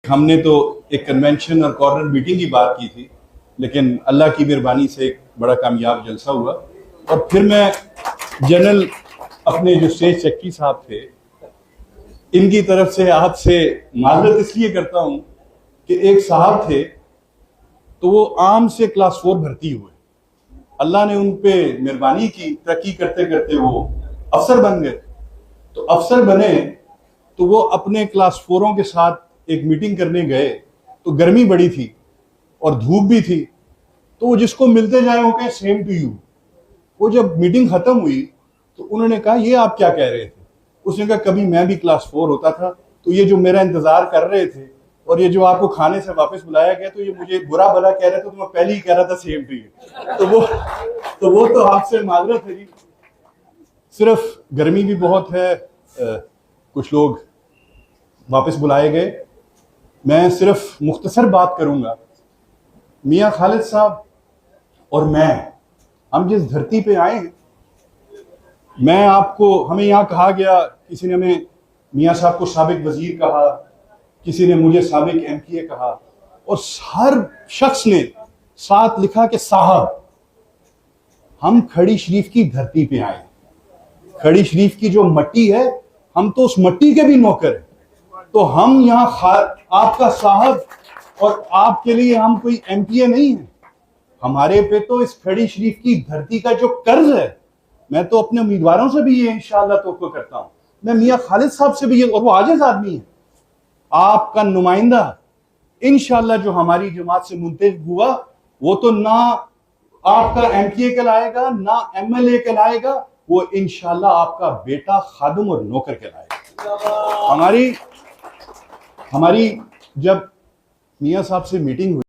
हमने तो एक कन्वेंशन और कॉर्नर मीटिंग की बात की थी, लेकिन अल्लाह की मेहरबानी से एक बड़ा कामयाब जलसा हुआ। और फिर मैं जनरल अपने जो स्टेट सेक्रेटरी साहब थे, इनकी तरफ से आपसे माजरत इसलिए करता हूं कि एक साहब थे तो वो आम से क्लास 4 भर्ती हुए, अल्लाह ने उन पे मेहरबानी की, तरक्की करते करते वो अफसर बन गए। तो अफसर बने तो वो अपने क्लास 4 के साथ एक मीटिंग करने गए, तो गर्मी बड़ी थी और धूप भी थी, तो वो जिसको मिलते जाए वो कहे सेम टू यू। वो जब मीटिंग खत्म हुई तो उन्होंने कहा ये आप क्या कह रहे थे? उसने कहा कभी मैं भी क्लास 4 होता था, तो ये जो मेरा इंतजार कर रहे थे और ये जो आपको खाने से वापस बुलाया गया, तो ये मुझे बुरा भला कह रहे थे, तो मैं पहले ही कह रहा था सेम टू यू। तो वो तो आपसे माजरत है जी, सिर्फ गर्मी भी बहुत है, कुछ लोग वापस बुलाए गए। मैं सिर्फ मुख्तसर बात करूंगा। मियां खालिद साहब और मैं, हम जिस धरती पे आए हैं, मैं आपको, हमें यहाँ कहा गया, किसी ने हमें मियां साहब को साबिक वजीर कहा, किसी ने मुझे साबिक एमपीए कहा, और हर शख्स ने साथ लिखा कि साहब हम खड़ी शरीफ की धरती पे आए, खड़ी शरीफ की जो मट्टी है, हम तो उस मट्टी के भी नौकर हैं, तो हम यहाँ आपका साहब, और आपके लिए हम कोई एमपीए नहीं है। हमारे पे तो इस खड़ी शरीफ की धरती का जो कर्ज है, मैं तो अपने उम्मीदवारों से भी ये इंशाअल्लाह तौक़्क़ो करता हूं, मैं मियां खालिद साहब से भी ये, और वो आजिज़ आदमी है, आपका नुमाइंदा इंशाअल्लाह जो हमारी जमात से मुंतखब हुआ, वो तो ना आपका एमपीए कहलाएगा ना एमएलए कहलाएगा, वो इंशाअल्लाह आपका बेटा, खादिम और नौकर कहलाएगा। हमारी जब मियां साहब से मीटिंग हुई